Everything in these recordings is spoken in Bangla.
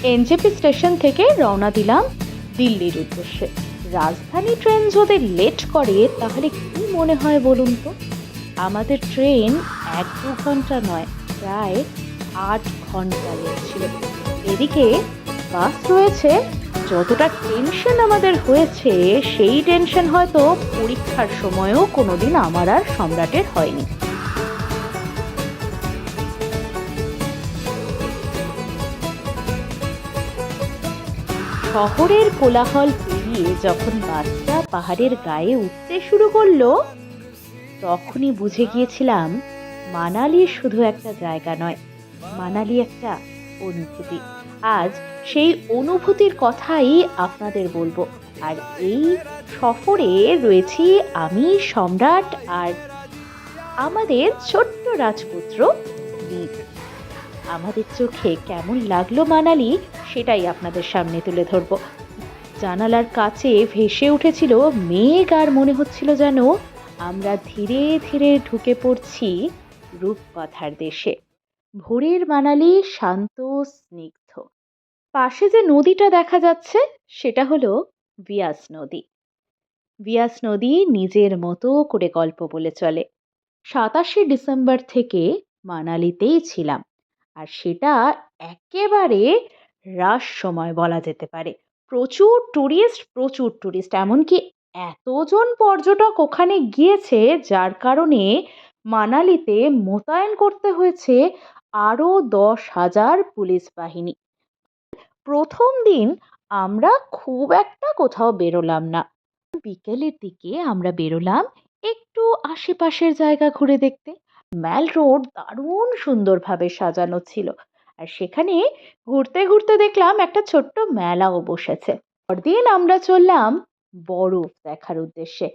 এনজেপি স্টেশন থেকে রওনা দিলাম দিল্লির উদ্দেশ্যে। রাজধানী ট্রেন যদি লেট করে তাহলে কি মনে হয় বলুন তো? আমাদের ট্রেন 1-2 ঘন্টা নয়, প্রায় 8 ঘন্টা লেট ছিল। এদিকে বাস রয়েছে। যতটা টেনশন আমাদের হয়েছে সেই টেনশন হয়তো পরীক্ষার সময়ও কোনোদিন আমার আর সম্রাটের হয়নি। শহরের কোলাহল পেরিয়ে যখন বাসটা পাহাড়ের গায়ে উঠতে শুরু করলো, তখনই বুঝে গিয়েছিলাম মানালি শুধু একটা জায়গা নয়, মানালি একটা অনুভূতি। আজ সেই অনুভূতির কথাই আপনাদের বলবো। আর এই সফরে রয়েছি আমি, সম্রাট, আর আমাদের ছোট্ট রাজপুত্র দ্বীপ। আমাদের চোখে কেমন লাগলো মানালি সেটাই আপনাদের সামনে তুলে ধরবো। জানালার কাছে ভেসে উঠেছিল মেঘ, আর মনে হচ্ছিল যেন আমরা ধীরে ধীরে ঢুকে পড়ছি রূপকথার দেশে। ভোরের মানালি শান্ত, স্নিগ্ধ। পাশে যে নদীটা দেখা যাচ্ছে সেটা হলো বিয়াস নদী। বিয়াস নদী নিজের মতো করে গল্প বলে চলে। 27শে ডিসেম্বর থেকে মানালিতেই ছিলাম, আর সেটা একেবারে রাশ সময় বলা যেতে পারে। প্রচুর টুরিস্ট, এমনকি এতজন পর্যটক ওখানে গিয়েছে যার কারণে মানালিতে মোতায়েন করতে হয়েছে আরও 10,000 পুলিশ বাহিনী। প্রথম দিন আমরা খুব একটা কোথাও বেরোলাম না। বিকেলের দিকে আমরা বেরোলাম একটু আশেপাশের জায়গা ঘুরে দেখতে। ম্যাল রোড দারুণ সুন্দরভাবে সাজানো ছিল, আর সেখানে ঘুরতে ঘুরতে দেখলাম একটা ছোট্ট মেলাও বসেছে। পরদিন আমরা চললাম বরফ দেখার উদ্দেশ্যে।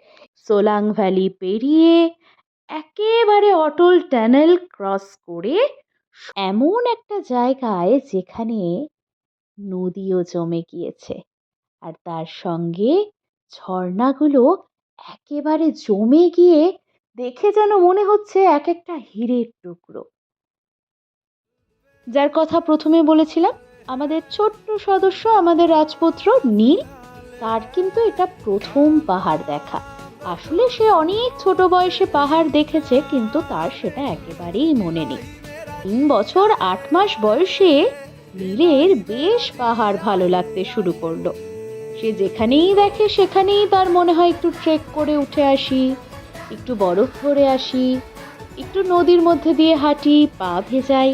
সোলাং ভ্যালি পেরিয়ে একেবারে অটল টানেল ক্রস করে এমন একটা জায়গায় যেখানে নদীও জমে গিয়েছে, আর তার সঙ্গে ঝর্ণাগুলো একেবারে জমে গিয়ে দেখে যেন মনে হচ্ছে এক একটা হীরের টুকরো। যার কথা প্রথমে বলেছিলাম, আমাদের ছোট্ট সদস্য, আমাদের রাজপুত্র নীল, তার কিন্তু এটা প্রথম পাহাড় দেখা। আসলে সে অনেক ছোট বয়সে পাহাড় দেখেছে, কিন্তু তার সেটা একেবারেই মনে নেই। 3 বছর 8 মাস বয়সে নীলের বেশ পাহাড় ভালো লাগতে শুরু করলো। সে যেখানেই দেখে সেখানেই তার মনে হয় একটু ট্রেক করে উঠে আসি, একটু বরফ ধরে আসি, একটু নদীর মধ্যে দিয়ে হাঁটি, পা ভেজাই।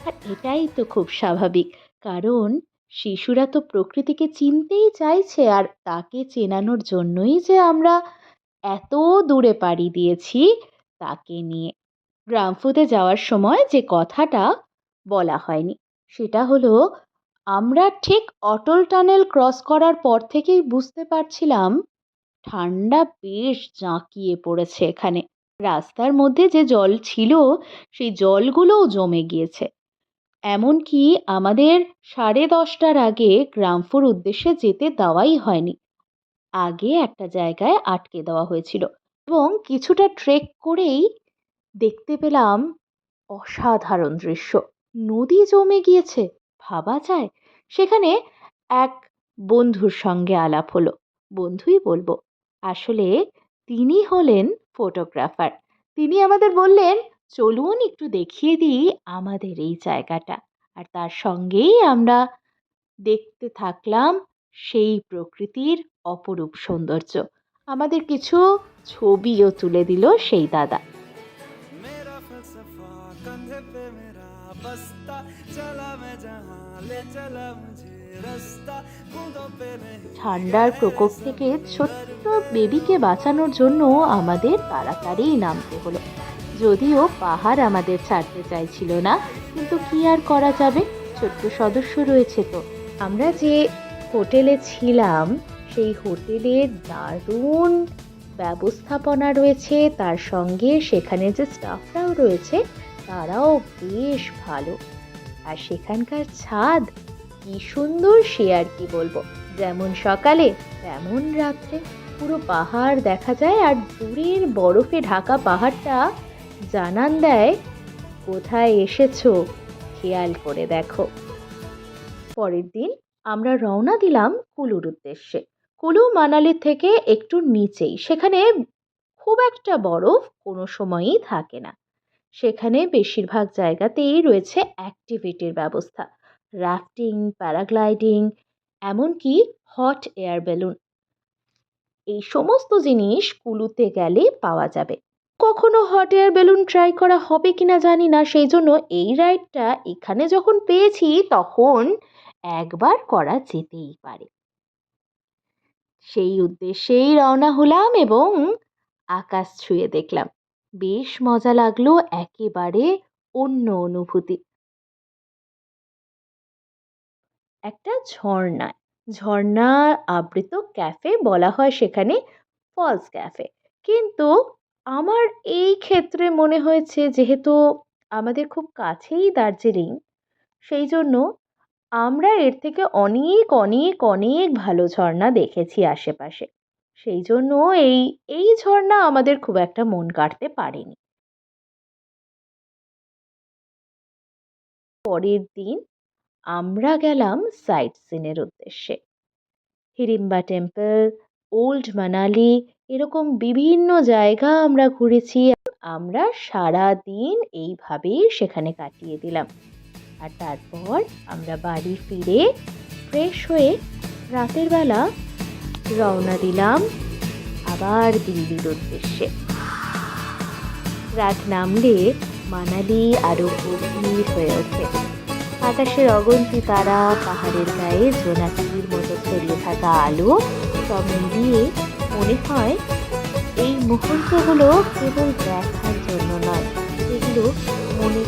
আর এটাই তো খুব স্বাভাবিক, কারণ শিশুরা তো প্রকৃতিকে চিনতেই চাইছে, আর তাকে চেনানোর জন্যই যে আমরা এত দূরে পাড়ি দিয়েছি তাকে নিয়ে। গ্রামফুতে যাওয়ার সময় যে কথাটা বলা হয়নি সেটা হলো, আমরা ঠিক অটল টানেল ক্রস করার পর থেকেই বুঝতে পারছিলাম ঠান্ডা বেশ জাঁকিয়ে পড়েছে এখানে। রাস্তার মধ্যে যে জল ছিল সেই জলগুলোও জমে গিয়েছে। এমনকি আমাদের 10:30টার আগে গ্রামফুর উদ্দেশ্যে যেতে দেওয়াই হয়নি। আগে একটা জায়গায় আটকে দেওয়া হয়েছিল, এবং কিছুটা ট্রেক করেই দেখতে পেলাম অসাধারণ দৃশ্য। নদী জমে গিয়েছে, ভাবা যায়। সেখানে এক বন্ধুর সঙ্গে আলাপ হলো, বন্ধুই বলবো, আসলে তিনি হলেন ফটোগ্রাফার। তিনি আমাদের বললেন, চলুন একটু দেখিয়ে দিই আমাদের এই জায়গাটা। আর তার সঙ্গেই আমরা দেখতে থাকলাম সেই প্রকৃতির অপরূপ সৌন্দর্য। আমাদের কিছু ছবিও তুলে দিল সেই দাদা। ঠান্ডার প্রকোপ থেকে ছোট্ট বেবিকে বাঁচানোর জন্য আমাদের তাড়াতাড়ি নামতে হলো। যদিও পাহাড় আমাদের ছাড়তে চাইছিল না, কিন্তু কি আর করা যাবে, ছোট্ট সদস্য রয়েছে তো। আমরা যে হোটেলে ছিলাম সেই হোটেলে দারুণ ব্যবস্থাপনা রয়েছে, তার সঙ্গে সেখানে যে স্টাফরাও রয়েছে তারাও বেশ ভালো। আর সেখানকার ছাদ কি সুন্দর সে আর কি বলবো। যেমন সকালে তেমন রাত্রে পুরো পাহাড় দেখা যায়, আর দূরের বরফে ঢাকা পাহাড়টা জানান দেয় কোথায় এসেছো, খেয়াল করে দেখো। পরের দিন আমরা রওনা দিলাম কুলুর উদ্দেশ্যে। কুলু মানালির থেকে একটু নিচেই, সেখানে খুব একটা বরফ কোনো সময়ই থাকে না। সেখানে বেশিরভাগ জায়গাতেই রয়েছে অ্যাক্টিভিটির ব্যবস্থা, রাফটিং, প্যারাগ্লাইডিং, এমনকি হট এয়ার বেলুন। এই সমস্ত জিনিস কুলুতে গেলে পাওয়া যাবে। কখনো হট এয়ার বেলুন ট্রাই করা হবে কিনা জানি না, সেই জন্য এই রাইডটা এখানে যখন পেয়েছি তখন একবার করা যেতেই পারে। সেই উদ্দেশ্যেই রওনা হলাম এবং আকাশ ছুঁয়ে দেখলাম। বেশ মজা লাগলো, একেবারে অন্য অনুভূতি। একটা ঝর্ণা আবৃত ক্যাফে বলা হয় সেখানে, ফলস ক্যাফে। কিন্তু আমার এই ক্ষেত্রে মনে হয়েছে, যেহেতু আমাদের খুব কাছেই দার্জিলিং, সেই জন্য আমরা এর থেকে অনেক অনেক অনেক ভালো ঝর্ণা দেখেছি আশেপাশে। সেই জন্য এই এই ঝর্ণা আমাদের খুব একটা মন কাড়তে পারেনি। পরের দিন আমরা গেলাম সাইট সিনের উদ্দেশ্যে। হিড়িম্বা টেম্পল, ওল্ড মানালি, এরকম বিভিন্ন জায়গা আমরা ঘুরেছি। আমরা সারা দিন এইভাবেই সেখানে কাটিয়ে দিলাম। আর তারপর আমরা বাড়ি ফিরে ফ্রেশ হয়ে রাতের বেলা রওনা দিলাম আবার দিল্লির উদ্দেশ্যে। রাত নামলে মানালি আরো গভীর হয়ে ওঠে। আকাশের অগন্তি তারা, পাহাড়ের গায়ে জোনাকির মতো ছড়িয়ে থাকা আলো, সব মিলিয়ে মনে হয় এই মুহূর্তগুলো কেবল দেখার জন্য নয়, এগুলো মনে